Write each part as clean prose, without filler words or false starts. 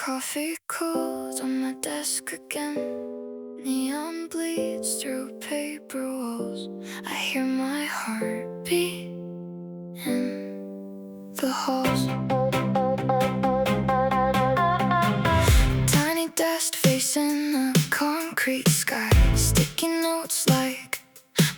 Coffee cold on my desk again. Neon bleeds through paper walls. I hear my heartbeat in the halls. Tiny desk facing a concrete sky. Sticky notes like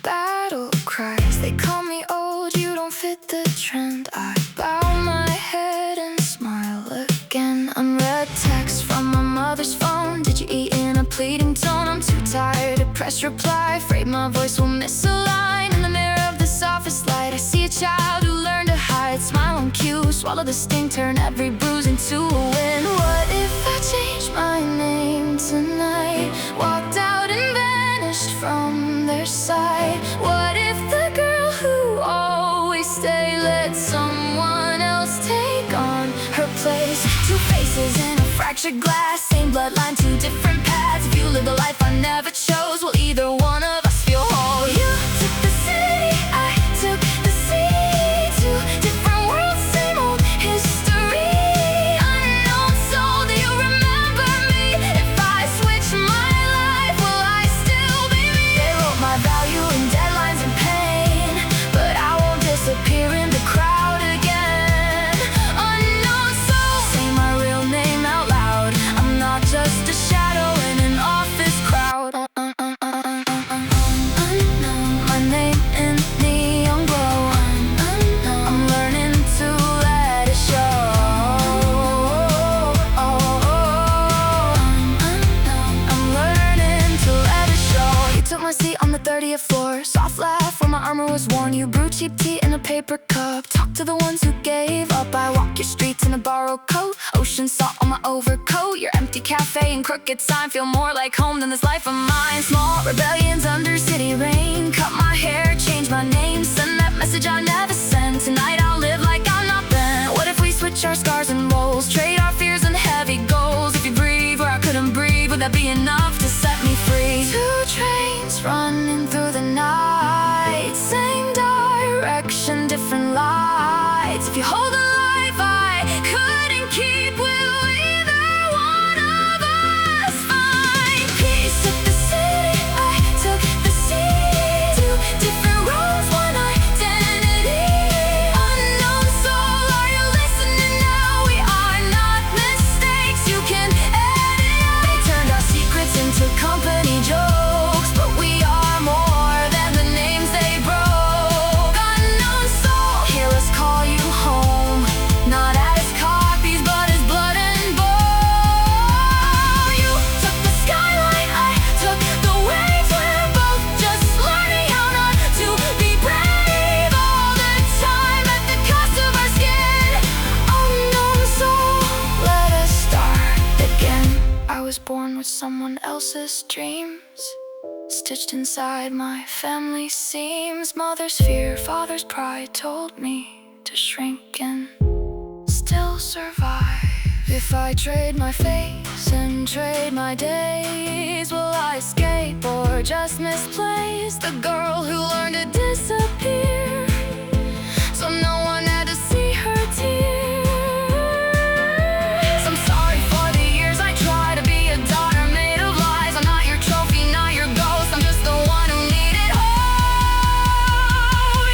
battle cries. They call me old, you don't fit the trend. I bow my head and smile again. Unread text from my mother's phone. Did you eat in a pleading tone? I'm too tired to press reply. Afraid my voice will miss a line. In the mirror of this office light, I see a child who learned to hide. Smile on cue, swallow the sting, turn every bruise into a win. What if I changed my name tonight? Walked out and vanished from their sight. What if the girl who always stayed let someone else take on her place? Two faces in a fractured glass, same bloodline, two different paths. If you live the life I never chose, well, either one of us feel whole. You took the city, I took the sea. Two different worlds, same old history. Unknown soul, do you remember me? If I switch my life, will I still be me? They wrote my value in deadlines and pain, but I won't disappear in the crowd again. Unknown soul, say my real name out loud. I'm not just a shadow in an office crowd. Unknown, my name in neon glow. I'm learning to let it show. I'm learning to let it show. You took my seat on the 30th floor. Soft laugh when my armor was worn. You brewed cheap tea in a paper cup. Talk to the ones who gave up. I walk your streets in a borrowed coat. Ocean salt on my overcoat. Your empty cafe and crooked sign feel more like home than this life of mine. Small rebellions under city rain. Cut my hair, change my name. Send that message I never sent. Tonight I'll live like I'm not bent. What if we switch our scars and roles? Trade our fears and heavy goals. If you breathe where I couldn't breathe, would that be enough to set me free? Two trains running through the night. Same direction, different lights. If you hold a life I couldn't keep, will either one of us find peace? Took the city, I took the sea. Two different roads, one identity. Unknown soul, are you listening now? We are not mistakes you can edit out. They turned our secrets into company jokes, but we are more than the names they broke. Unknown soul, hear us call you home, not as copies, but as blood and bone. You took the skyline, I took the waves. We're both just learning how not to be brave all the time at the cost of our skin. Unknown soul, let us start again. I was born with someone else's dreams, stitched inside my family seams. Mother's fear, father's pride told me to shrink and still survive. If I trade my face and trade my days, will I escape or just misplace the girl who learned to disappear, so no one had to see her tears? I'm sorry for the years I tried to be a daughter made of lies. I'm not your trophy, not your ghost. I'm just the one who needed hope.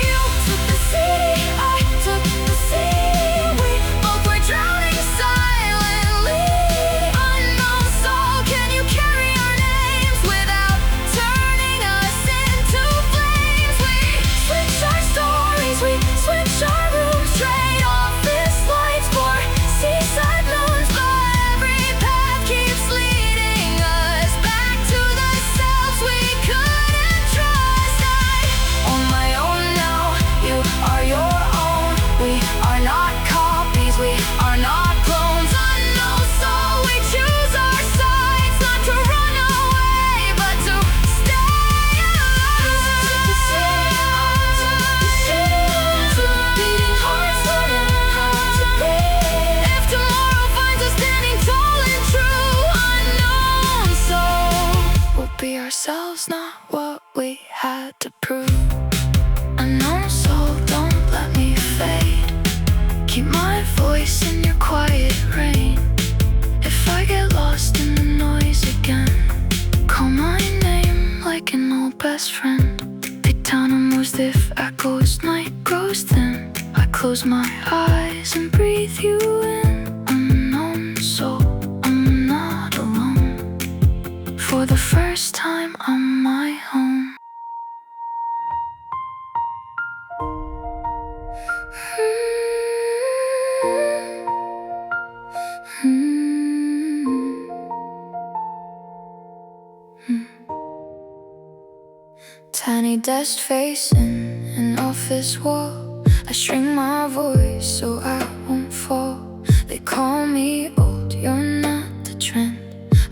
You took the city, I took the sea. We both were drowning silently. Unknown soul, can you carry our names without turning us into flames? We switch our stories, we switch our rooms. Trade office lights for seaside moons, but every path keeps leading us back to the selves we couldn't trust. I'm on my own now, you are your own. We are not copies, we are not clones. Unknown soul, we choose our sides, not to run away, but to stay alive. Beating hearts learning how to breathe. If tomorrow finds us standing tall and true, unknown soul, we'll be ourselves, not what we had to prove. Unknown soul, don't let me fade. Keep my voice in your quiet rain. If I like an old best friend. Pick down and whatif echoes, night grows thin. I close my eyes and breathe you in. Unknown soul, I'm not alone. For the first time on my own. Tiny desk facing an office wall. I shrink my voice so I won't fall. They call me old, you're not the trend.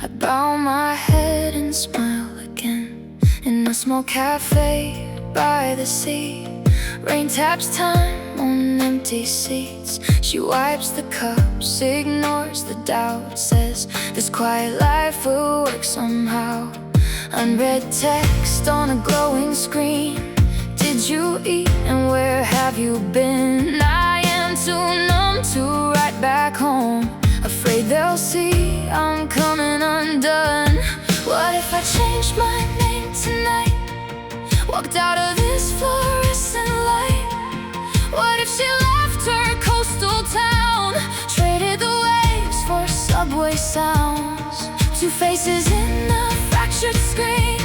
I bow my head and smile again. In a small cafe by the sea, rain taps time on empty seats. She wipes the cups, ignores the doubt, says this quiet life will work somehow. Unread text on a glowing screen. Did you eat and where have you been? I am too numb to write back home. Afraid they'll see I'm coming undone. What if I changed my name tonight? Walked out of this fluorescent light. What if she left her coastal town? Traded the waves for subway sounds. Two faces in a fractured screen.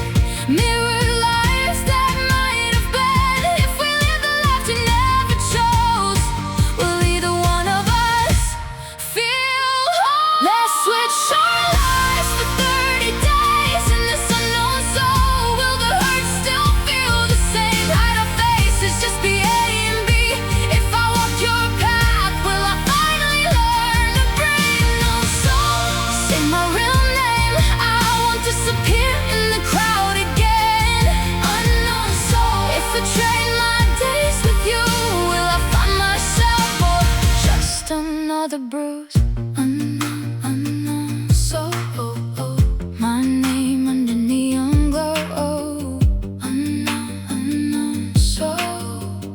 Mirrored lives that might have been. If we live the life we never chose, will either one of us feel whole? Let's switch our lives for 30 days in this unknown soul. Will the hurt still feel the same? Hide our faces, just be A and B. If I walk your path, will I finally learn to bring no soul? Say my real name, I won't disappear in the crowd again. Unknown soul. If I trade my days with you, will I find myself or just another bruise? Unknown soul. My name under neon glow. Unknown soul.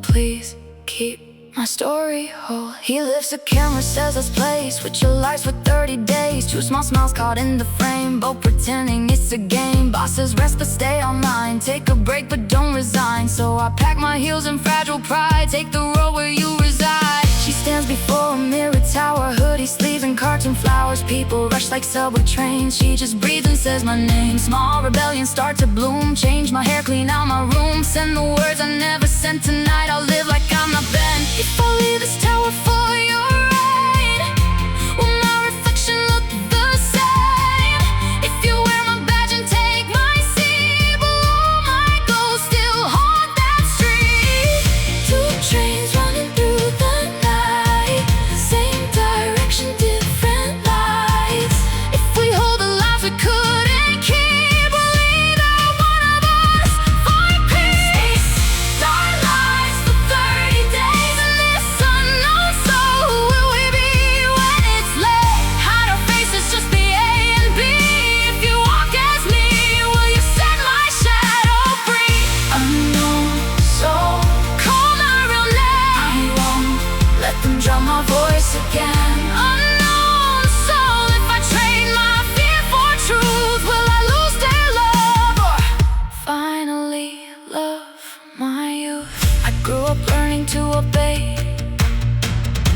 Please keep my story whole. He lifts the camera, says let's play. Switch your lives for 30 days. Two small smiles caught in the frame, both pretending it's a game. Bosses rest but stay online. Take a break but don't resign. So I pack my heels in fragile pride. Take the road where you reside. She stands before a mirror tower, hoodie sleeves and cartoon flowers. People rush like subway trains. She just breathes and says my name. Small rebellions start to bloom. Change my hair, clean out my room. Send the words I never sent tonight. I'll live like I'm not Ben. If I leave this tower for your rain, will my reflection look the same? If you wear my badge and take my seat, will all my goals still haunt that street? Two trains running through the night, same direction, different lights. If we hold the lives we couldn't keep, will either one of us find peace? Our lives for 30 days in this unknown soul. Who will we be when it's late? Hide our faces, just be A and B. If you walk as me, will you set my shadow free? Unknown soul, call my real name. I won't let them drown my voice again. Unknown soul, if I trade my fear for truth, will I lose their love or finally love my youth? I grew up learning to obey,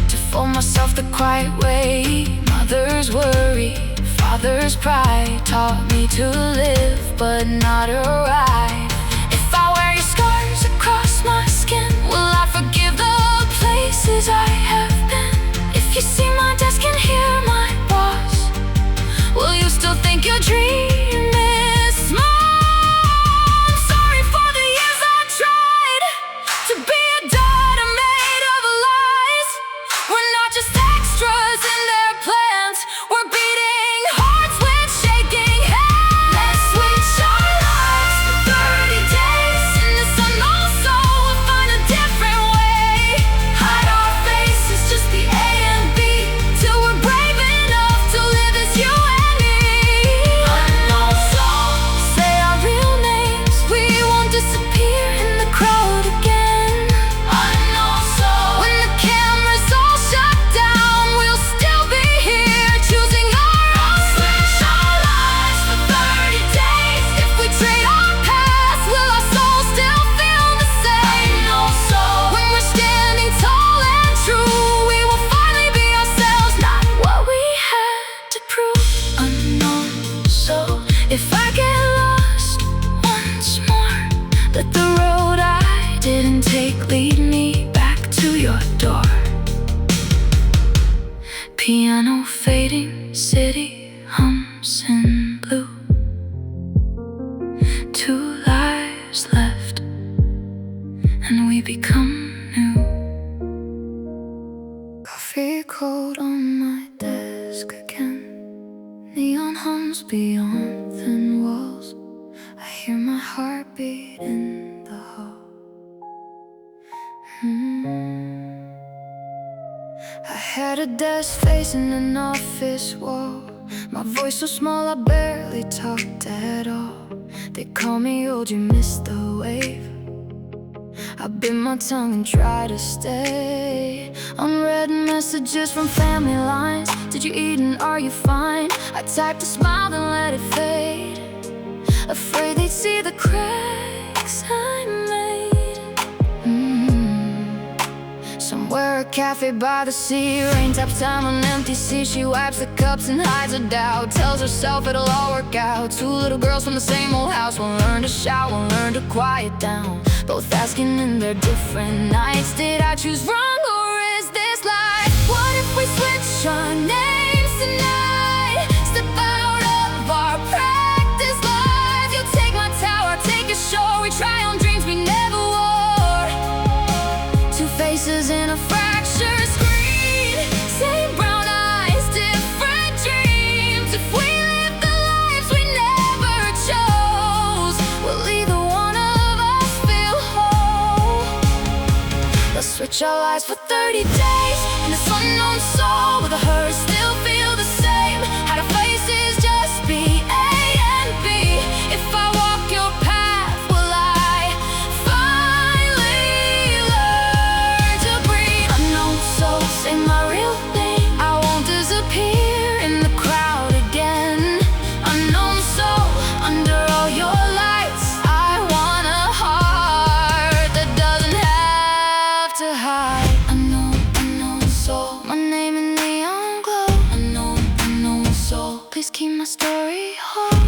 to fool myself the quiet way. Mother's worry, father's pride taught me to live but not arrive. If I wear your scars across my skin, will I forgive the places I have been? If you see my desk and hear my boss, will you still think your dream is small? I'm sorry for the years I tried to be a daughter made of lies. We're not just extras in their plans, we're beating hearts with shaking hands. Let's switch our lives for 30 days in this unknown soul. We'll find a different way. Hide our faces, just be A and B, till we're brave city hums in blue. 2 lives left, and we become new. Coffee cold on my desk again. Neon hums beyond thin walls. I hear my heartbeat in the hall. I had a desk facing an office wall. My voice so small I barely talked at all. They call me old, you missed the wave. I bit my tongue and try to stay. Unread messages from family lines. Did you eat and are you fine? I typed a smile then let it fade. Afraid they'd see the cracks I made. Somewhere a cafe by the sea. Rain taps down on empty sea. She wipes the cups and hides her doubt. Tells herself it'll all work out. 2 little girls from the same old house. One learn to shout, one learn to quiet down. Both asking in their different nights, did I choose wrong or is this life? What if we switch our names tonight? Step out of our practice lives. You take my tower, take a shore. We try on dreams we never wore. 2 faces in a fractured screen. Same brown eyes, different dreams. If we live the lives we never chose, will either one of us feel whole? Let's switch our lives for 30 days in this unknown soul. Will the hurt still feel the same? How do faces just be A and B? If I walk your path, will I finally learn to breathe? Unknown soul, say my real name. I won't disappear in the crowd again. Unknown soul, under all your lights, I want a heart that doesn't have to hide. Unknown soul, my name in neon glow. Unknown soul, please keep my story whole.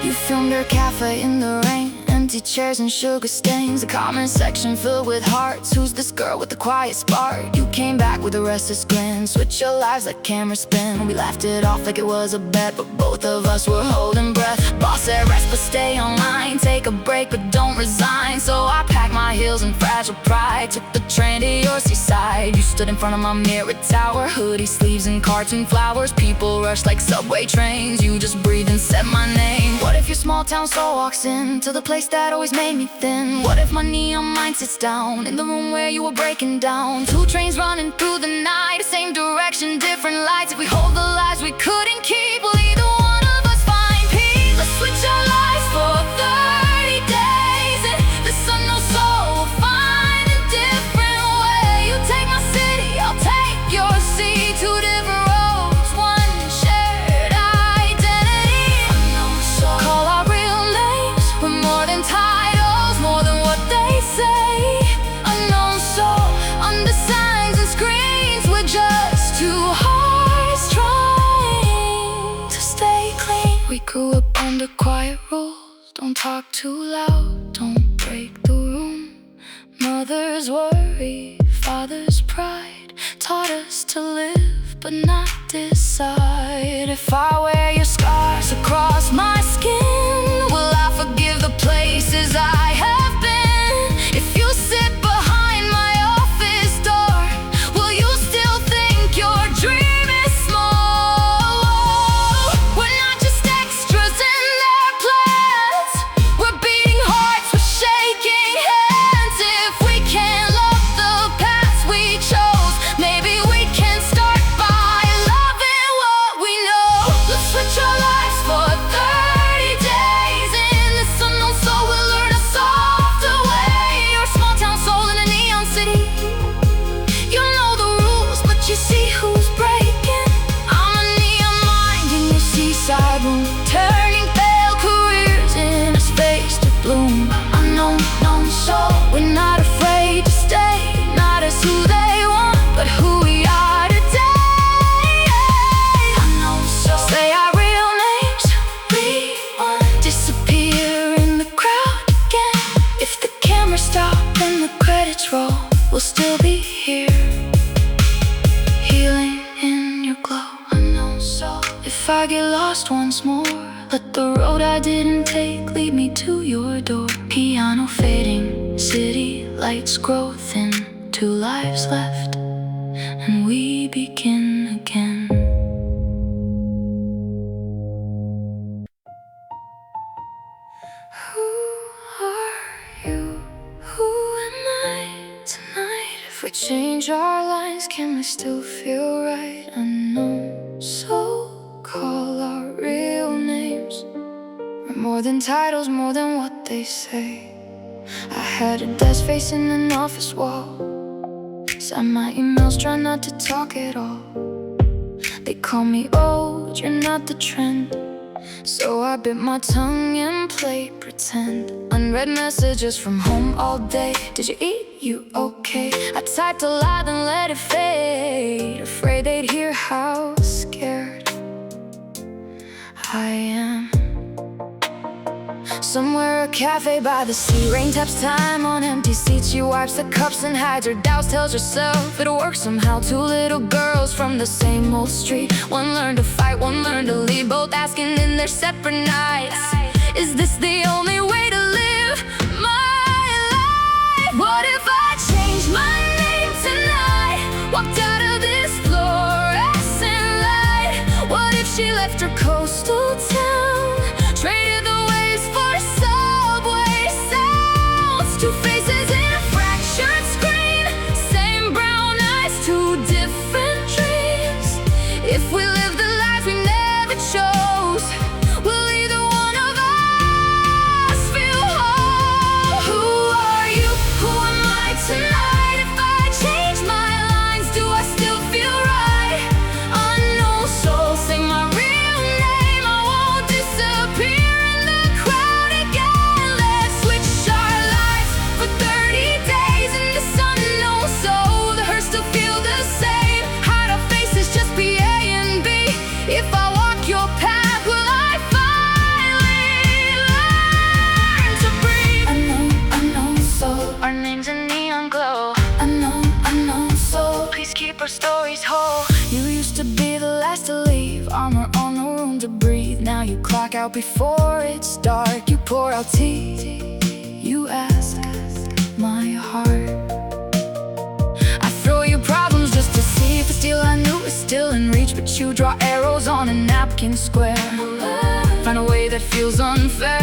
You filmed your cafe in the rain. Empty chairs and sugar stains. The comment section filled with hearts. Who's this girl with the quiet spark? You came back with a restless grin. Switch your lives like camera spin. We laughed it off like it was a bet, but both of us were holding breath. Boss said rest but stay online. Take a break but don't resign. So I packed my heels and fragile pride. Took the train to your seaside. You stood in front of my mirror tower. Hoodie sleeves and cartoon flowers. People rushed like subway trains. You just breathed and said my name. What if your small town soul walks in to the place that always made me thin? What if my neon mind sits down in the room where you were breaking down? 2 trains running through the night, same direction, different lights. If we hold the lives we couldn't keep, will either one of us find peace? Let's switch our lives for 30 days, and this unknown soul will find a different way. You take my city, I'll take your sea. 2 different roads, one shared identity. Unknown soul, call our real names. We're more than titles, more than what they say. Unknown soul, under signs and screens. We're just 2 hearts trying to stay clean. We grew up under quiet rules. Don't talk too loud, don't break the room. Mother's worry, father's pride taught us to live but not decide. If I wear your scars across my skin, will I forgive the places I have been? If you sit behind my office door, will you still think your dream is small? We're not just extras in their plans. We're beating hearts, we're shaking hands. If we can't love the paths we chose, maybe we can start by loving what we know. Let's switch our lives for 30 days. still be here, healing in your glow. Unknown soul. If I get lost once more, let the road I didn't take lead me to your door. Piano fading, city lights grow thin. 2 lives left, and we begin again. Who are you? Who am I tonight? If we change our lines, can we still feel right? Unknown soul, call our real names. We're more than titles, more than what they say. I had a desk facing an office wall. Sign my emails, try not to talk at all. They call me old, you're not the trend. So I bit my tongue and played pretend. Unread messages from home all day. Did you eat? You okay? I typed a lie, then let it fade. Afraid they'd hear how scared I am. Somewhere a cafe by the sea. Rain taps time on empty seats. She wipes the cups and hides her doubts. Tells herself it'll work somehow. 2 little girls from the same old street. One learned to fight, one learned to lead. Both asking in their separate nights, is this the only way to live my life? What if I changed my name tonight? Walked out of this fluorescent light. What if she left her coastal town? Traded the waves for subway sounds. 2 faces in a fractured screen. Same brown eyes, 2 different dreams. If we live the lives we never chose, will either one of us feel whole? Who are you? Who am I tonight? If I change my lines, do I still feel right? Unknown soul, say my real name. I won't disappear in the crowd again. Let's switch our lives for 30 days in this unknown soul. The hurt still feel the same. Hide our faces, just be A and B. If I walk your path, will I finally learn to breathe? Unknown soul. Our names in neon glow. Unknown soul. Please keep our stories whole. You used to be the last to leave. Armor on the room to breathe. Now you clock out before it's dark. You pour out tea. You ask my heart. I throw you problems just to see if the steel I knew is still in reach. But you draw arrows on a napkin square. Find a way that feels unfairly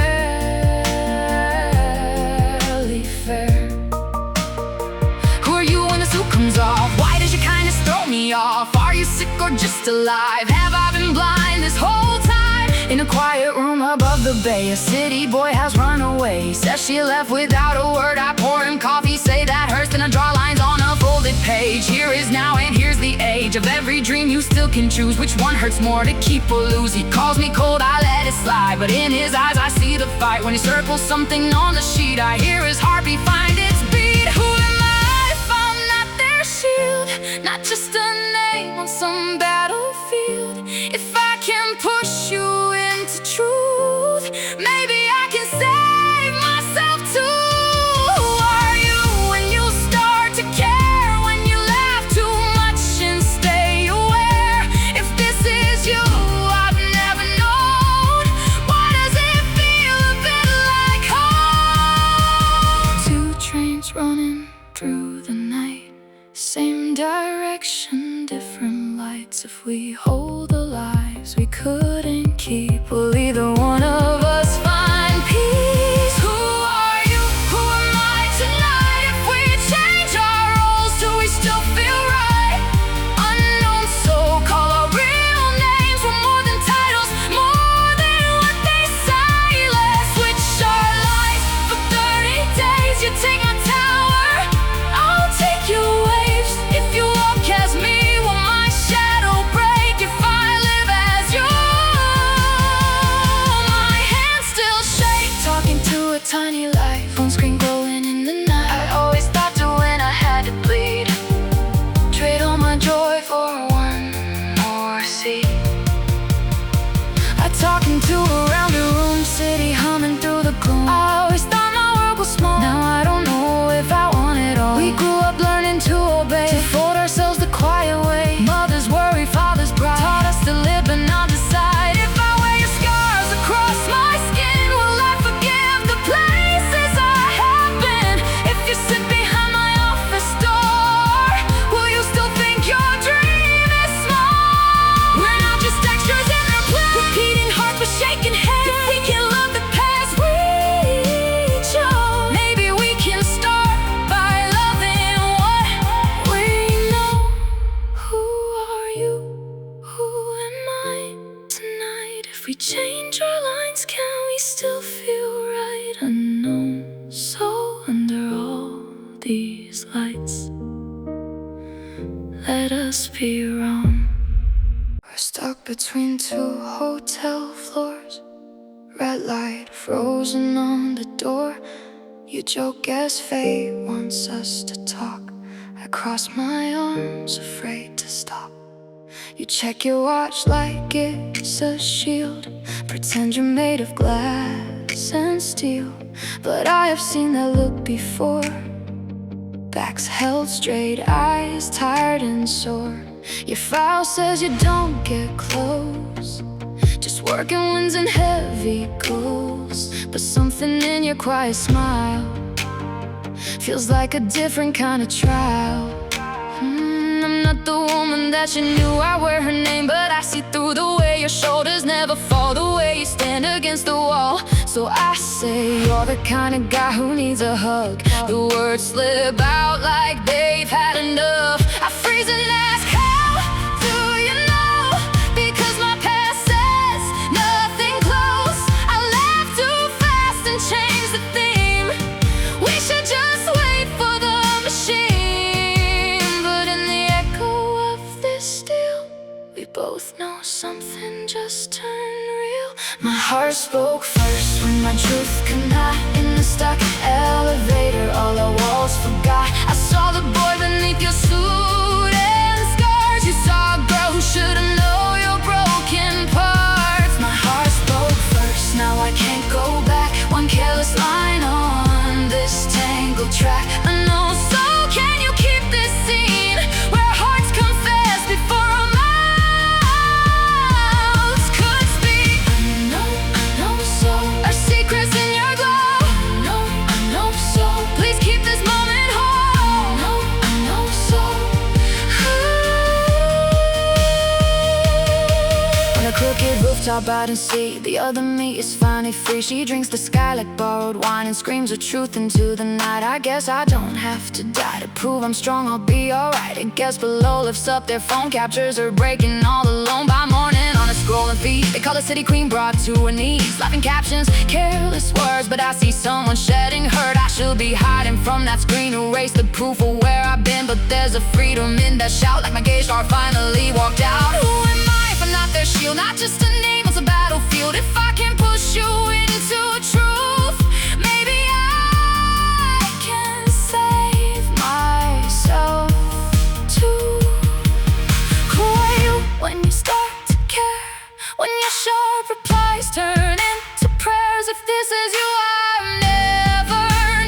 fair. Who are you when the suit comes off? Why does your kindness throw me off? Are you sick or just alive? Have I been blind this whole time? In a quiet room above the bay, a city boy has run away. Says she left without a word. I pour him coffee, say that hurts, then I draw lines on a folded page. Here is now and here's the age of every dream. You still can choose which one hurts more, to keep or lose. He calls me cold, I let it slide, but in his eyes I see the fight. When he circles something on the sheet, I hear his heartbeat find its beat. Who am I if I'm not their shield? Not just a name on some battlefield. If I can push you into truth, maybe I can save myself too. Who are you when you start to care? When you laugh too much and stay aware? If this is you, I've never known. Why does it feel a bit like home? 2 trains running through the night. Same direction, different lights. If we hold the lives we couldn't keep, will either one of us find peace? Who are you? Who am I tonight? If we change our roles, do we still feel right? Unknown soul, call our real names. We're more than titles, more than what they say. Let's switch our lives for 30 days. You take my tower, I'll take your waves. If you walk as me, will my shadow break? If I live as you, my hands still shake. Talking to a tiny light, phone screen glowing in the night. I always thought to win I had to bleed. let us be wrong. We're stuck between two hotel floors, red light frozen on the door. You joke as fate wants us to talk. I cross my arms, afraid to stop. You check your watch like it's a shield, pretend you're made of glass and steel. But I have seen that look before, backs held straight, eyes tired and sore. Your file says you don't get close, just working wins and heavy goals. But something in your quiet smile feels like a different kind of trial. I'm not the woman that you knew. I wear her name, but I see through the way your shoulders never fall, the way you stand against the wall. So I say you're the kind of guy who needs a hug. The words slip out like they've had enough. I freeze and ask, how do you know? Because my past says nothing close. I laugh too fast and change the theme. We should just wait for the machine. But in the echo of this steel, we both know something just turned real. My heart spoke first when my truth could not. In the stuck elevator, all our walls forgot. I saw the boy beneath your suit and scars. You saw a girl who should've known your broken parts. My heart spoke first, now I can't go back. One careless line on this tangled track. I know, so can you keep this scene where hearts confess before our mouths could speak? I know so. Our secrets in your glow. I know so. Please keep this moment whole. I know so. On a crooked rooftop out in sea, the other me is finally free. She drinks the sky like borrowed wine and screams the truth into the night. I guess I don't have to die to prove I'm strong, I'll be alright. It gets below, lifts up their phone, captures her breaking all alone by morning on a scrolling feed. They call the city queen brought to her knees, laughing captions, careless words, but I see someone shedding hurt. I should be hiding from that screen, erase the proof of where I've been, but there's a freedom in that shout, like my gay star finally walked out. Who am I if I'm not their shield? Not just a name, it's a battlefield. If I can push you into truth, maybe I can save myself too. Who are you when you start to care? When your sharp replies turn into prayers? If this is you, I've never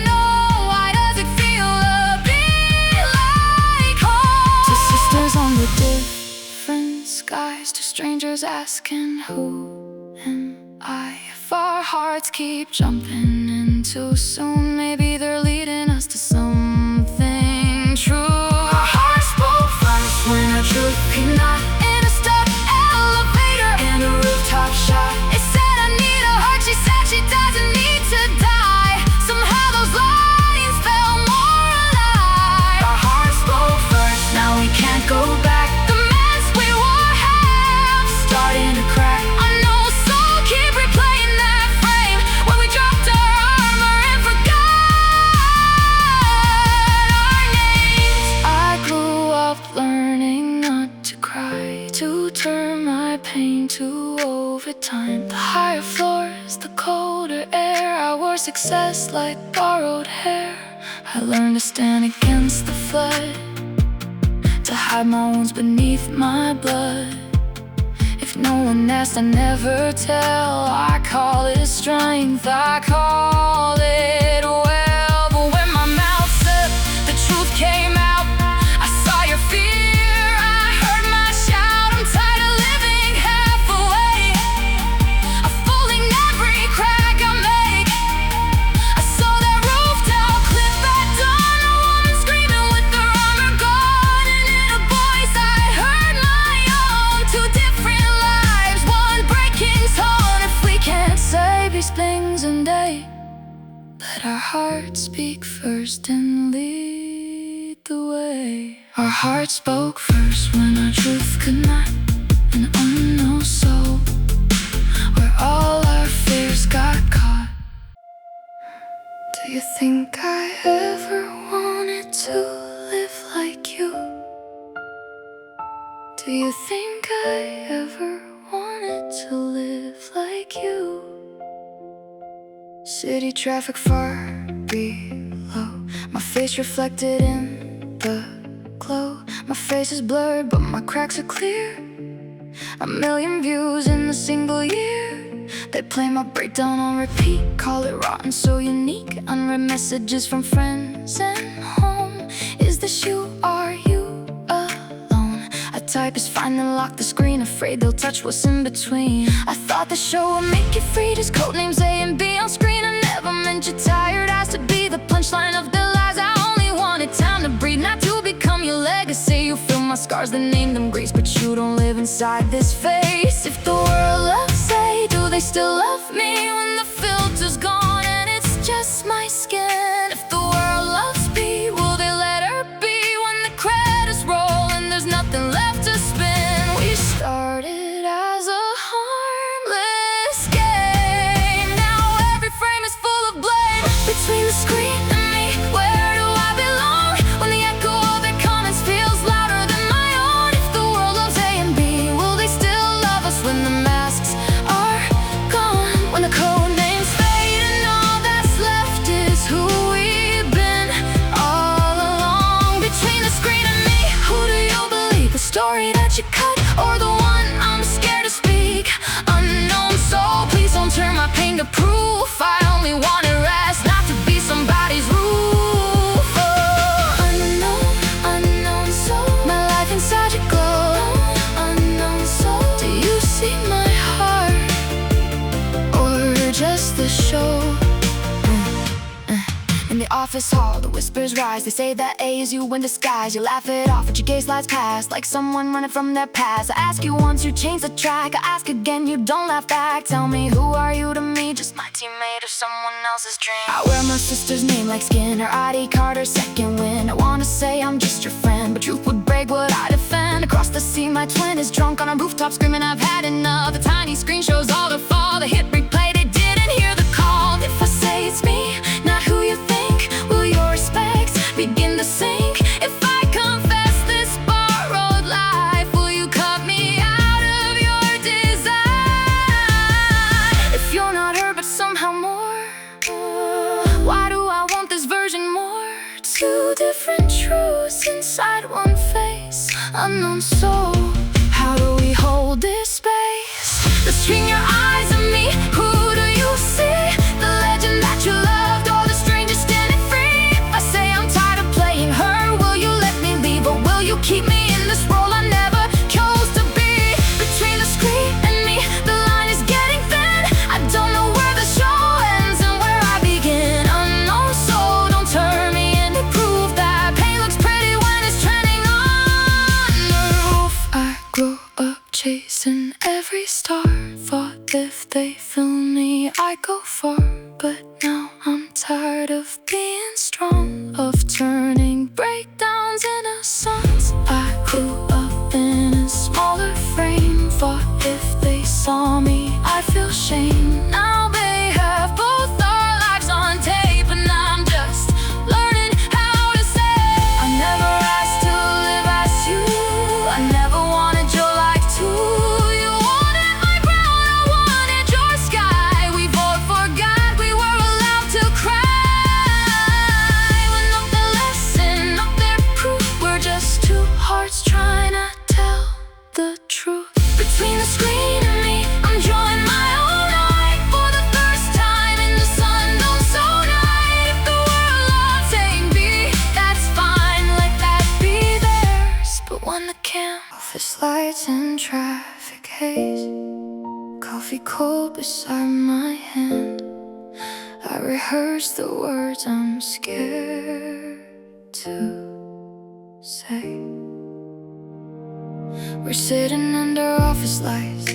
known. Why does it feel a bit like home? Two sisters on the different skies, two strangers asking who am I? If our hearts keep jumping in too soon, maybe they're leading us to something true. Our hearts spoke first when our truth could not. In a stuck elevator and a rooftop shot, it said I need a hug, she said she doesn't need to die. Somehow those lines felt more alive. Our hearts spoke first, now we can't go back. The masks we wore have starting to crack. I know, so keep replaying that frame when we dropped our armor and forgot our names. I grew up learning not to cry, to turn my pain to overtime. The higher floors, the colder air, I wore success like borrowed hair. I learned to stand against the flood, to hide my wounds beneath my blood. If no one asks, I never tell. I call it strength, I call it well. But when my mouth said the truth came out, I saw your fear, I heard my shout. I'm tired of living halfway, of folding every crack I make. I saw that rooftop cliff at dawn, a woman screaming with her armor gone, and in a voice I heard my own. Two different lives, one breaking tone. If we can't say these things in day, let our hearts speak first and lead the way. Our hearts spoke first when our truth could not. An unknown soul, where all our fears got caught. Do you think I ever wanted to live like you? Do you think I ever wanted to live like you? City traffic far below, my face reflected in the glow. My face is blurred but my cracks are clear. A million views in a single year. They play my breakdown on repeat, call it rotten, so unique. Unread messages from friends and home. Is this you? Are you alone? I type is fine, then lock the screen, afraid they'll touch what's in between. I thought the show would make you free, just codenames A and B on screen. I never meant your tired eyes to be the punchline of their lies. I only wanted time to breathe, not to become your legacy. You fill my scars, then name them grace, but you don't live inside this face. If the world loves say, do they still love me when the filter's gone and it's just my skin? If the world loves B, will they let her be when the credits roll and there's nothing left to spin? We started as a harmless game. Now every frame is full of blame. Between the screen and me, where do I belong? When the echo of their comments feels louder than my own. If the world loves A and B, will they still love us when the masks are gone? When the code names fade and all that's left is who we've been all along. Between the screen and me, who do you believe? The story that you cut or the one I'm scared to speak? Unknown soul, please don't turn my pain to proof. I only wanted rest, not to be somebody's roof. Oh, unknown, unknown soul, my life inside your glow. Unknown soul, do you see my heart or just the show? In the office hall, the whispers rise. They say that A is you in disguise. You laugh it off, but your gaze slides past like someone running from their past. I ask you once, you change the track. I ask again, you don't laugh back. Tell me, who are you to me? Just my teammate or someone else's dream? I wear my sister's name like skin, her ID card, her second win. I wanna say I'm just your friend, but truth would break what I defend. Across the sea, my twin is drunk on a rooftop screaming, I've had enough. The tiny screen shows all the fall. The hit replay, they didn't hear the call. If I say it's me, not who you think, will your respect begin to sink? If I confess this borrowed life, will you cut me out of your design? If you're not her but somehow more, why do I want this version more? Two different truths inside one face. Unknown soul, how do we hold this space? Let's string your eyes on me, who do you see? The legend that you loved or the stranger standing free? If I say I'm tired of playing her, will you let me leave? Or will you keep me in this role I never chose to be? Between the screen and me, the line is getting thin. I don't know where the show ends and where I begin. Unknown soul, don't turn me into proof that pain looks pretty when it's trending on the roof. I grew up chasing every star. Thought if they film me, I go far. But now I'm tired of being strong, of turning breakdowns into songs. I grew up in a smaller frame. Thought if they saw me, I feel shame. Now they have both our lives on tape, and I'm just learning how to say I never asked to live as you. I never wanted your life too. You wanted my ground, I wanted your sky. We both forgot we were allowed to cry. But not the lesson, not their proof. We're just two hearts trying to tell the truth. Between the screen and me, I'm drawing my own line for the first time in the sun-don't so night. If the world loves A and B, that's fine, let that be theirs. But when the office lights and traffic haze, coffee cold beside my hand, I rehearse the words I'm scared to say. We're sitting under office lights.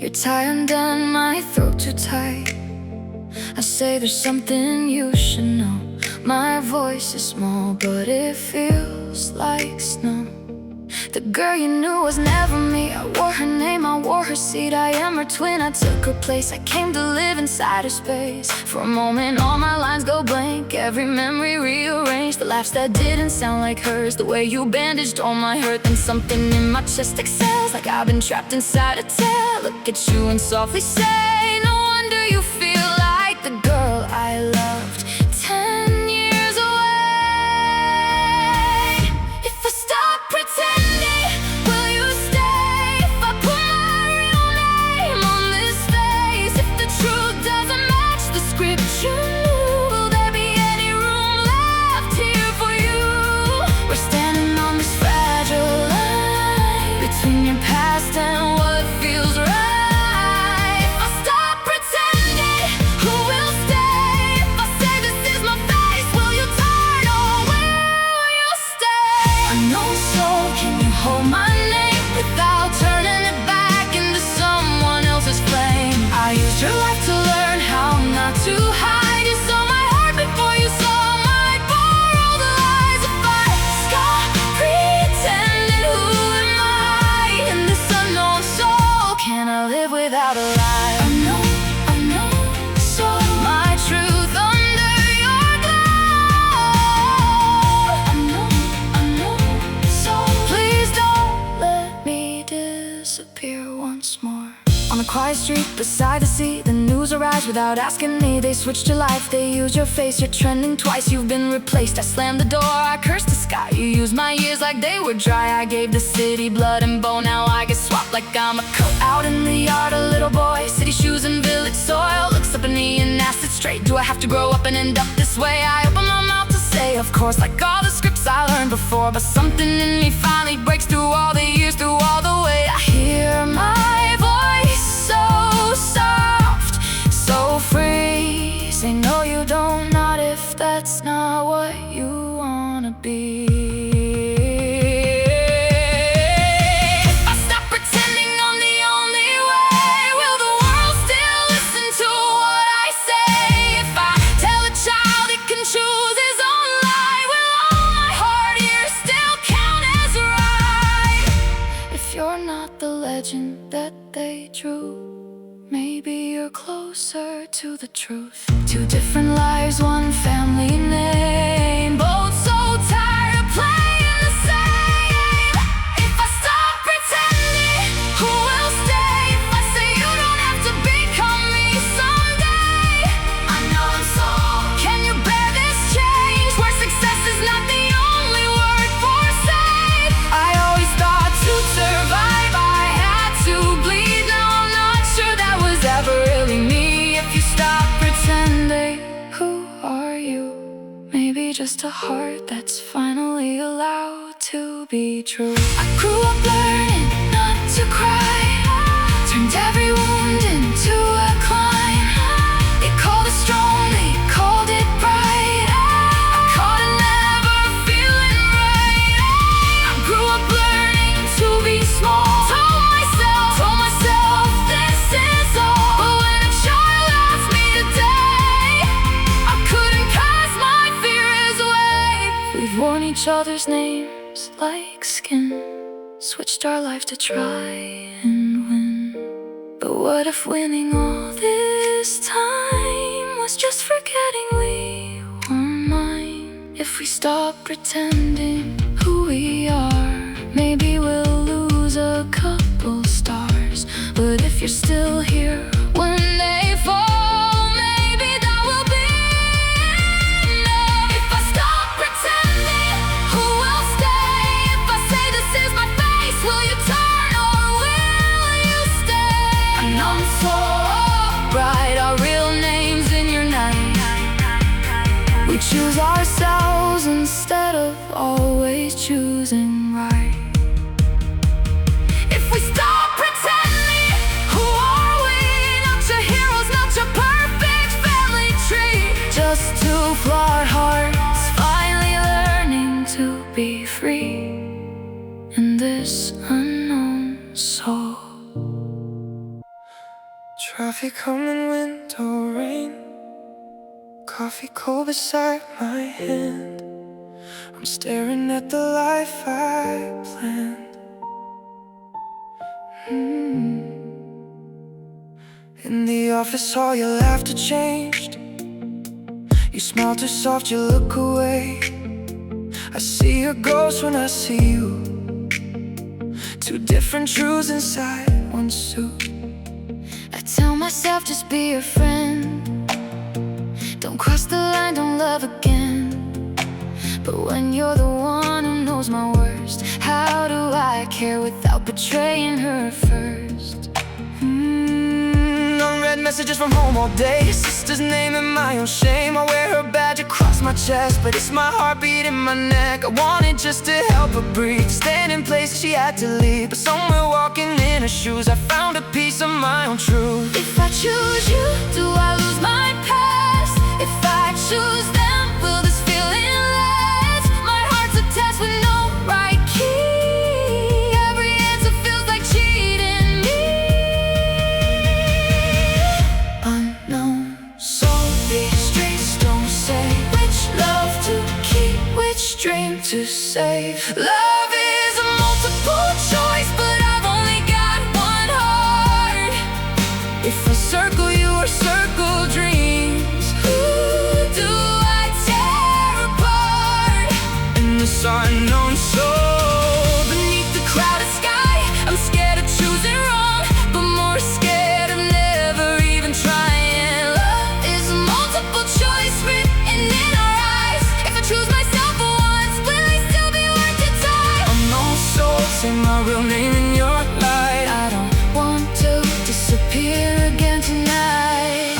Your tie undone, my throat too tight. I say there's something you should know. My voice is small, but it feels like snow. The girl you knew was never me. I wore her name, I wore her seat. I am her twin, I took her place. I came to live inside her space. For a moment all my lines go blank, every memory rearranged. The laughs that didn't sound like hers, the way you bandaged all my hurt. Then something in my chest excels, like I've been trapped inside a tale. Look at you and softly say, no wonder you feel like the girl I loved 10 years away. If I stop pretending, will you stay? If I put my real name on this face, if the truth doesn't match the script you knew, will there be any room left here for you? We're standing on this fragile line between your past and what feels right. If I stop pretending, who will stay? If I say this is my face, will you turn or will you stay? Unknown soul, can you hold my name without turning it back into someone else's flame? I used your life to learn how not to hide. You saw my heart before you saw my for all the lies. If I stop pretending, who am I in this unknown soul? Can I live without a lie? Unknown soul, my truth under your glow. Unknown soul, please don't let me disappear once more. On a quiet street beside the sea, the news arrives without asking me. They switched your life, they used your face. You're trending twice, you've been replaced. I slammed the door, I cursed the sky. You used my years like they were dry. I gave the city blood and bone, now I get swapped like I'm a coat. Out in the yard, a little boy, city shoes and village soil, looks up at me and asks it straight, do I have to grow up and end up this way? I open my mouth to say, of course, like all the scripts I learned before. But something in me finally breaks through all the years, through all the weight. I hear my voice so soft, so free. Say no you don't, not if that's not what you wanna be. If I stop pretending I'm the only way, will the world still listen to what I say? If I tell a child it can choose his own life, will all my hard years still count as right? If you're not the legend that they drew, maybe you're closer to the truth. Two different lives, one family name, both so tired of playing the same. If I stop pretending, who will stay? If I say you don't have to become me someday. Unknown soul, can you bear this change, where success is not the only word for safe? I always thought to survive I had to bleed. Now I'm not sure that was ever really me. If you stop pretending, who are you? Maybe just a heart that's finally allowed to be true. I grew up learning not to cry, turned every wound into a climb. They called it strong, they called it pride. I caught it never feeling right. I grew up learning to be small, told myself this is all. But when a child asked me today, I couldn't cast my fears away. We've worn each other's names like skin, switched our life to try and win. But what if winning all this time was just forgetting we were mine? If we stop pretending who we are, maybe we'll lose a couple stars. But if you're still here when they fall, maybe that will be enough. If I stop pretending, who will stay? If I say this is my face, will you turn or will you stay? Unknown soul, write our real names in your night. We choose ourselves instead of always choosing right. If we stop pretending, who are we? Not your heroes, not your perfect family tree, just two flawed hearts finally learning to be free in this unknown soul. Traffic coming, window rain, coffee cold beside my hand. I'm staring at the life I planned. office hall, your laughter changed. You smile too soft, you look away. I see your ghost when I see you. Two different truths inside one suit. I tell myself just be your friend. Don't cross the line, don't love again. But when you're the one who knows my worst, how do I care without betraying her first? Unread messages from home all day. Sister's name and my own shame. I wear her badge across my chest, but it's my heartbeat in my neck. I wanted just to help her breathe, stand in place she had to leave. But somewhere walking in her shoes, I found a piece of my own truth. If I choose you, do I lose my past? If I choose them, will this feeling last? My heart's a test with no right key. Every answer feels like cheating me. Unknown soul, these streets don't say which love to keep, which dream to save. Love is a multiple choice, but I've only got one heart. If I circle you or circle dreams, who do I tear apart? In this unknown soul, beneath the crowded sky, I'm scared of choosing wrong, but more scared of never even trying. Love is a multiple choice written in our eyes. If I choose myself for once, will I still be worth your time? Unknown soul, say my real name in your light. I don't want to disappear again tonight.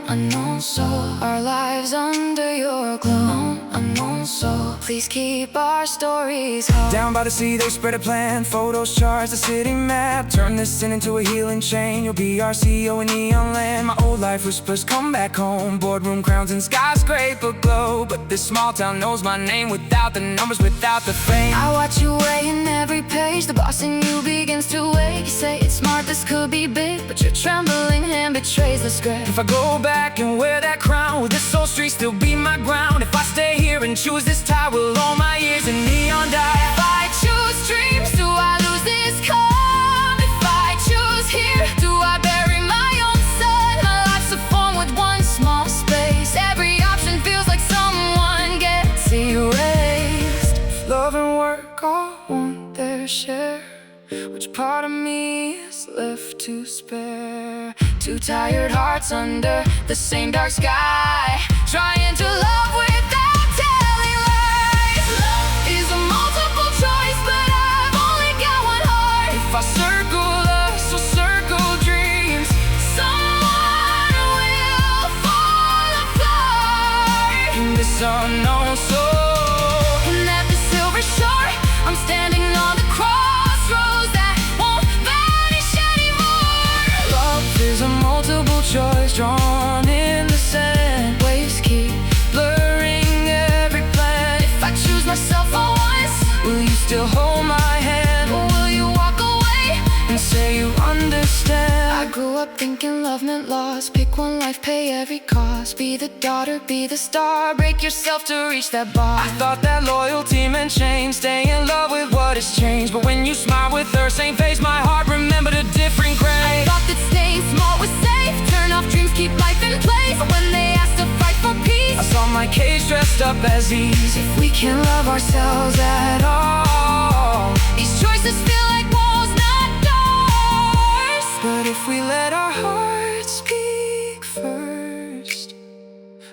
Unknown soul, our lives under your glow. Unknown soul, please keep our stories whole. Down by the sea they spread a plan, photos, charts, a city map. Turn this sin into a healing chain. You'll be our CEO in neon land. My old life whispers come back home. Boardroom crowns and skyscraper glow. But this small town knows my name without the numbers, without the fame. I watch you weigh in every page. The boss in you begins to wait. You say it's smart, this could be big, but your trembling hand betrays the script. If I go back and wear that crown, will this old street still be my ground? If I stay here and choose this tie, will all my years in neon die? If I choose dreams, do I lose this calm? If I choose here, do I bury my own sun? My life's a form with one small space. Every option feels like someone gets erased. If love and work all want their share, which part of me is left to spare? Two tired hearts under the same dark sky, trying to love without telling lies. Love is a multiple choice, but I've only got one heart. If I circle us or circle dreams, someone will fall apart. In this unknown soul, and at the silver shore, I'm standing on the crossroads that won't vanish anymore. Love is a multiple choice drawn in the sand. Waves keep blurring every plan. If I choose myself for once, will you still hold my hand? Or will you walk away and say you understand? I grew up thinking love meant loss. Pick one life, pay every cost. Be the daughter, be the star. Break yourself to reach that bar. I thought that loyalty meant change, stay in love with what has changed. But when you smile with her same face, my heart remembered a different grave. I thought that staying small was safe, turn off dreams, keep life in place. But when they asked to fight for peace, I saw my cage dressed up as ease. If we can love ourselves at all, these choices feel like walls, not doors. But if we let our hearts speak first,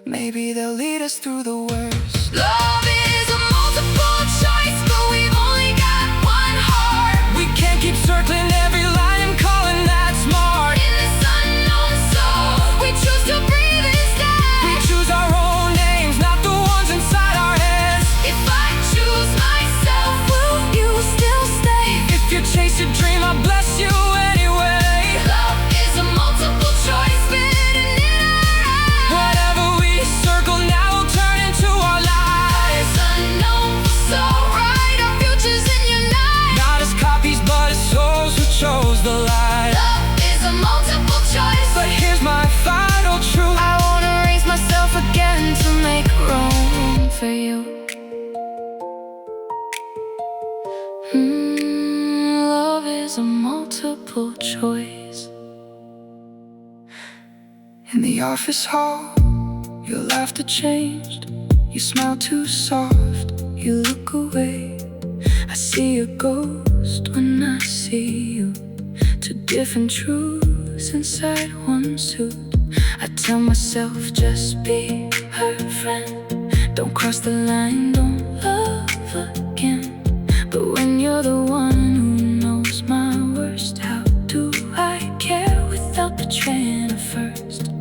maybe they'll lead us through the worst. Love is a multiple choice, but we've only got one heart. We can't keep circling every line and calling that smart. In this unknown soul, we choose to breathe instead. We choose our own names, not the ones inside our heads. If I choose myself, will you still stay? If you chase your dream, I'll bless you anyway. Love is a multiple choice written in our eyes. Whatever we circle now will turn into our lives. Unknown, so right, our future's in your night. Not as copies, but as souls who chose the light. Love is a multiple choice, but here's my final truth. I wanna raise myself again to make room for you. Love is a multiple choice. In the office hall, your laughter changed. You smile too soft, you look away. I see a ghost when I see you. Two different truths inside one suit. I tell myself, just be her friend. Don't cross the line, don't love again. But when you're the one who knows my worst, how do I care without betraying her first?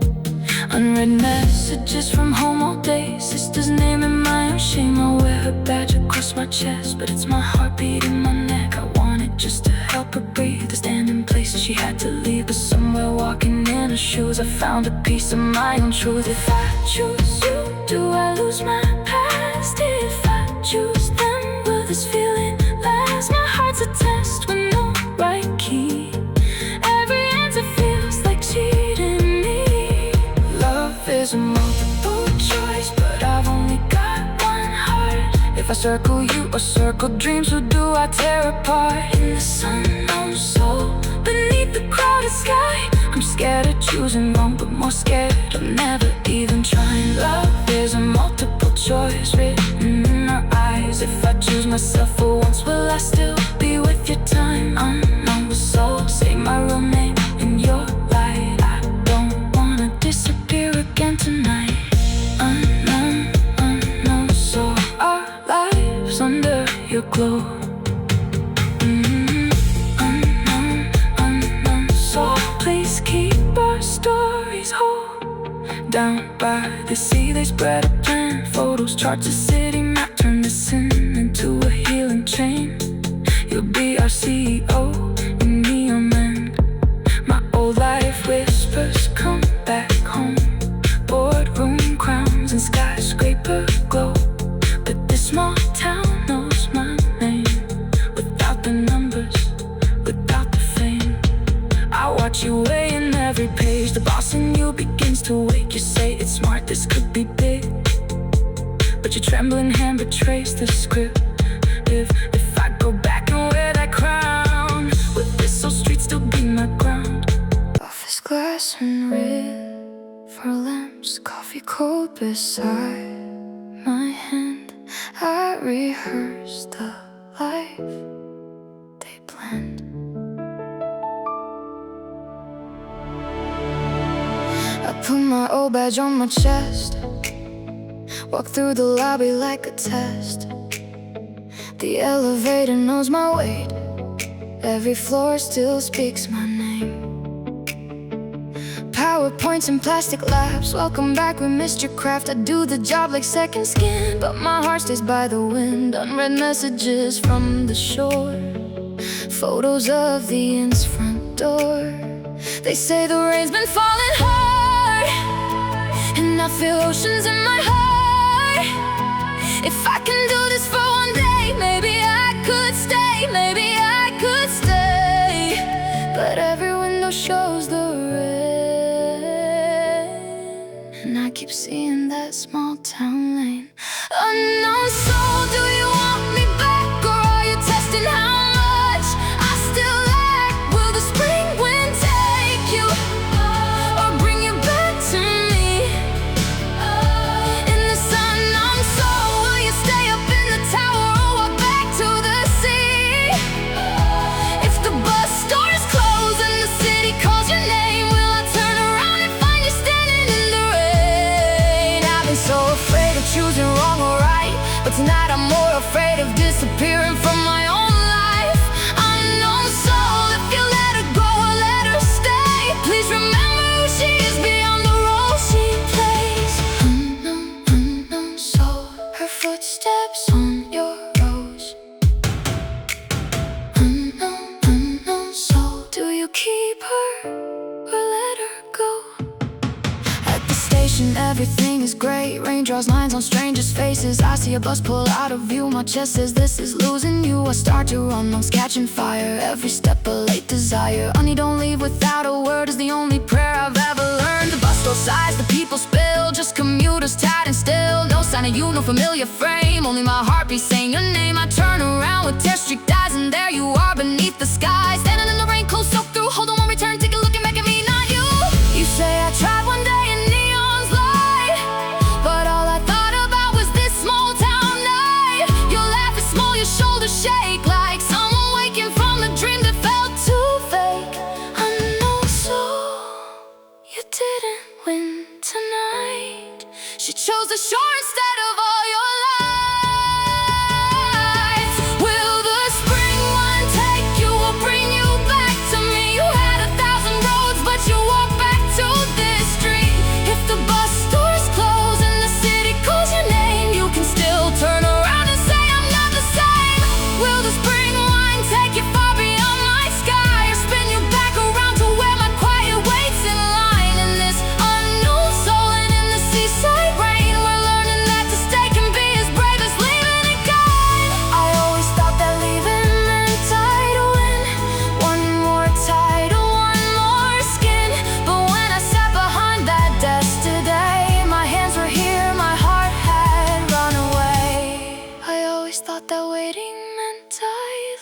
Unread messages from home all day. Sister's name in my own shame. I wear her badge across my chest, but it's my heartbeat in my neck. I want it just to help her breathe, to stand in places she had to leave. But somewhere walking in her shoes, I found a piece of my own truth. If I choose you, do I lose my past? If I choose them, will this feeling last? My heart's a test with no right key. Every answer feels like cheating me. Love is a multiple choice, but I've only got one heart. If I circle you or circle dreams, who do I tear apart? In this unknown soul, beneath the crowded sky, I'm scared of choosing wrong, but more scared of never even trying. Love is a multiple choice, written in our eyes. If I choose myself for once, will I still be with your time? Unknown soul, say my real name in your light. I don't wanna disappear again tonight. Unknown, unknown soul, our lives under your glow. Please keep our stories whole. Down by the sea they spread a plan. Photos, charts, a city map. Turn this sin into a healing chain. You'll be our CEO, and me your man. My old life whispers, come back home. Boardroom crowns and skyscraper glow. But this small town knows my name. Without the numbers, without the fame, I watch you weigh in every page. The boss in you begins to wake. You say it's smart, this could be big, but your trembling hand betrays the script. If I go back and wear that crown, would this old street still be my ground? Office glass and river lamps, coffee cold beside my hand. I rehearse the life they planned. I put my old badge on my chest, walk through the lobby like a test. The elevator knows my weight, every floor still speaks my name. PowerPoints and plastic labs, welcome back, we missed your craft. I do the job like second skin, but my heart stays by the wind. Unread messages from the shore, photos of the inn's front door. They say the rain's been falling hard, and I feel oceans in my heart. If I can do this for one day, maybe I could stay, maybe I could stay. But every window shows the rain, and I keep seeing that small town lane. Unknown soul, do you want me back, or are you testing how much I still lack? Will the spring wind take you, or bring you back to me? In this unknown soul, will you stay up in the tower or walk back to the sea? If the bus doors close and the city calls your name, will I turn around and find you standing in the rain? I've been so afraid of choosing wrong or right, but tonight I'm more afraid of disappearing from my own life. Unknown soul, if you let her go or let her stay, please remember who she is beyond the role she plays. Unknown, unknown soul, her footsteps on your rose. Unknown, unknown soul, do you keep her or let her go? At the station everything is great, rain draws lines on strangers' faces. I see a bus pull out of view, my chest says this is losing you. I start to run, lungs catching fire, every step a late desire. Honey, don't leave without a word is the only prayer I've ever learned. The bus door sighs, the people spill, just commuters tied and still. No sign of you, no familiar frame, only my heartbeat saying your name. I turn around with tear-streaked eyes, and there you are beneath the sky, standing in the rain, clothes soaked through. Hold on, one return, take a looking back at me, not you. You say I tried one day and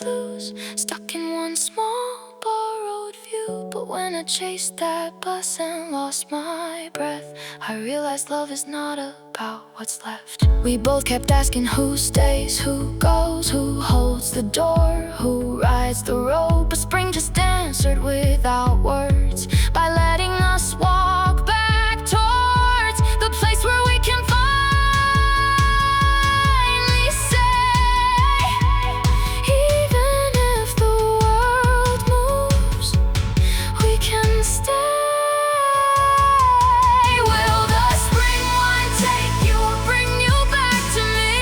lose, stuck in one small borrowed view. But when I chased that bus and lost my breath, I realized love is not about what's left. We both kept asking who stays, who goes, who holds the door, who rides the road. But spring just answered without words by letting us walk back towards the place where we can finally say, even if the world moves, we can stay. Will the spring wine take you or bring you back to me?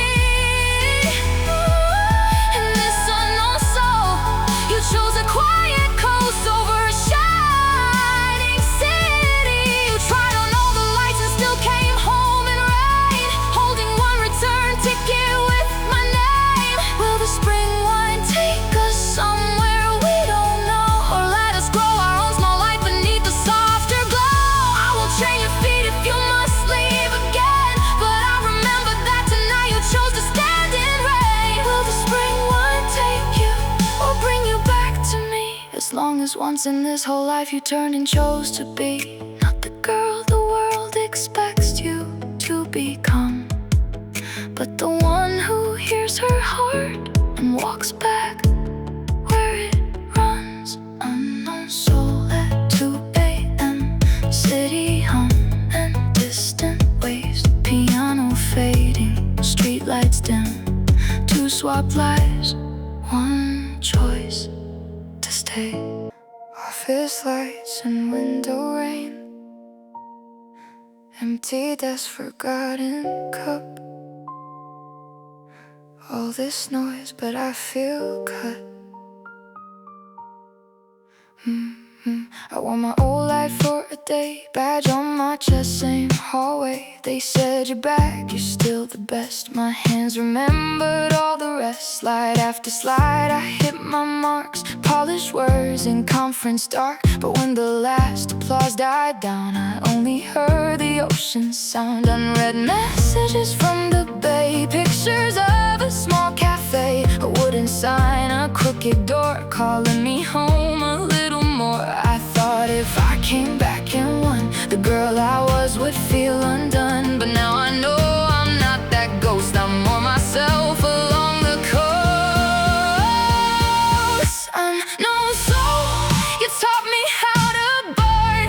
In this unknown soul, you chose a quiet coast over a shining city. You tried on all the lights and still came home in rain, holding one return ticket with my name. Will the spring wine take us somewhere we don't know, or let us grow our own small light beneath the softer glow? I won't train your feet if you must leave again, but I remember that tonight you chose to stand in rain. Will the spring wine take you or bring you back to me? As long as once in this whole life you turned and chose to be not the girl the world expects you to become, but the one who hears her heart and walks back where it runs. Unknown soul at 2 a.m. City hum and distant waves. Piano fading, street lights dim. 2 swapped lives, 1 choice to stay. Office lights and window rain, empty desk, forgotten cup. All this noise, but I feel cut. I wore my old life for a day, badge on my chest, same hallway. They said you're back, you're still the best. My hands remembered all the rest. Slide after slide, I hit my marks, polished words in conference dark. But when the last applause died down, I only heard the ocean sound. Unread messages from the bay, pictures of a small cafe, a wooden sign, a crooked door calling me home a little more. I thought if I came back and won, the girl I was would feel undone. But now I know I'm not that ghost, I'm more myself along the coast. Unknown soul, you taught me how to burn.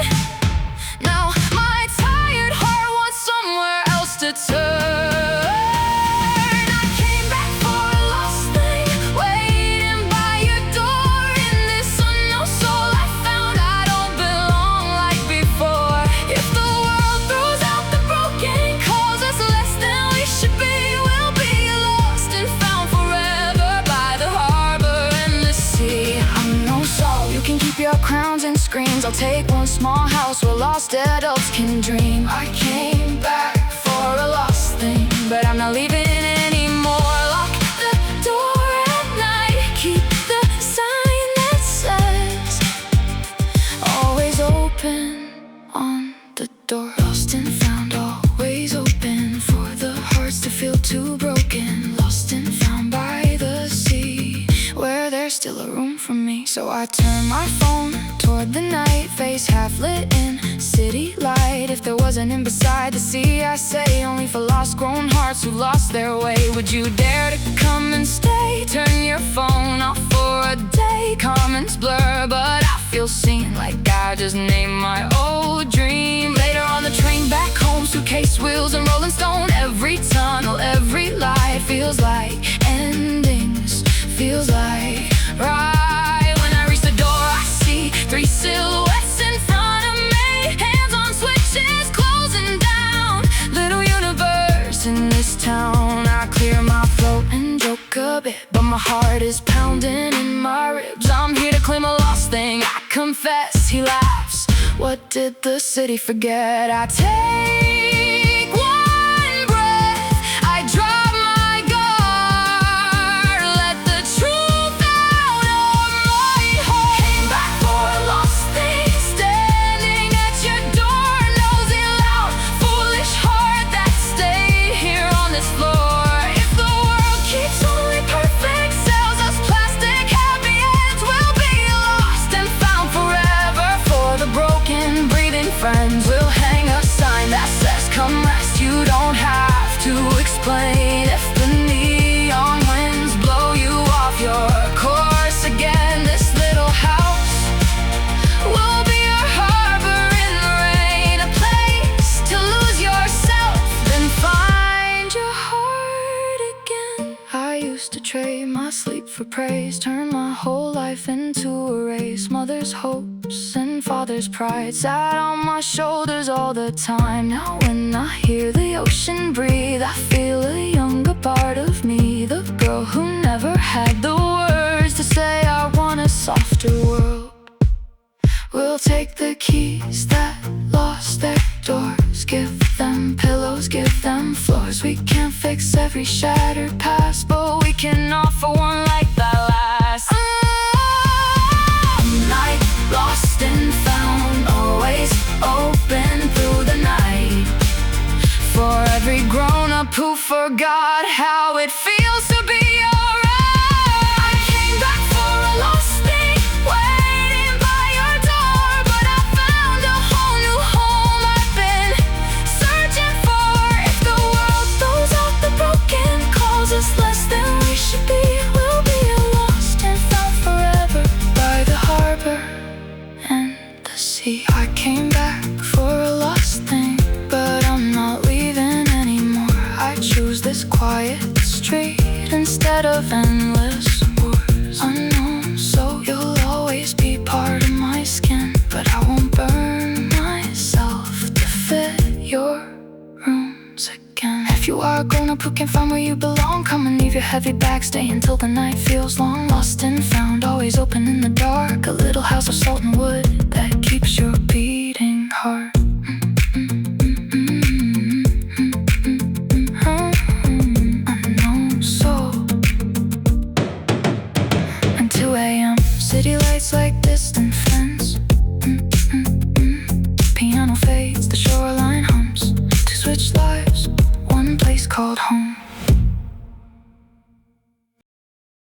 Now my tired heart wants somewhere else to turn. I came back for a lost thing, waiting by your door. In this unknown soul I found I don't belong like before. If the world throws out the broken, calls us less than we should be, we'll be lost and found forever by the harbor and the sea. Unknown soul, you can keep your crowns and screams. I'll take one small house where lost adults can dream. I came back for a lost thing, but I'm not leaving anymore. Lock the door at night, keep the sign that says always open on the door. Lost and found, always open for the hearts to feel too broken. Lost and found by the sea, where there's still a room for me. So I turn my phone toward the night, face half lit in city light. If there was an inn beside the sea, I say only for lost grown hearts who lost their way. Would you dare to come and stay? Turn your phone off for a day. Comments blur, but I feel seen, like I just named my old dream. Later on the train back home, suitcase wheels and rolling stone. Every tunnel, every light feels like endings, feels like right. When I reach the door, I see 3 silhouettes in front of me. Hands on switches, closing down. Little universe in this town. I clear my throat and joke a bit, but my heart is pounding in my ribs. I'm here to claim a lost thing, I confess. He laughs. What did the city forget? I take one breath, I drop my guard, let the truth out of my heart. Came back for a lost thing, standing at your door, nosing loud. Foolish heart that stayed here on this floor. If the world keeps only perfect, sells us plastic for praise, turned my whole life into a race. Mother's hopes and father's pride sat on my shoulders all the time. Now when I hear the ocean breathe, I feel a younger part of me, the girl who never had the words to say I want a softer world. We'll take the keys that lost their doors, give them pillows, give them floors. We can't fix every shattered past, but we can offer one like that last. Night, lost and found, always open through the night. For every grown-up who forgot how it feels to be alright. I came back for a lost thing, waiting by your door, but I found a whole new home I've been searching for. If the world throws out the broken, calls us less than we should be, we'll be lost and found forever by the harbor and the sea. I came back for a lost thing, but I'm not leaving anymore. I choose this quiet street instead of endless wars. Unknown, so you'll always be part of my skin, but I won't burn myself to fit your rooms again. If you are a grown-up who can't find where you belong, come and leave your heavy bag, stay until the night feels long. Lost and found, always open in the dark, a little house of salt and wood that keeps your beating heart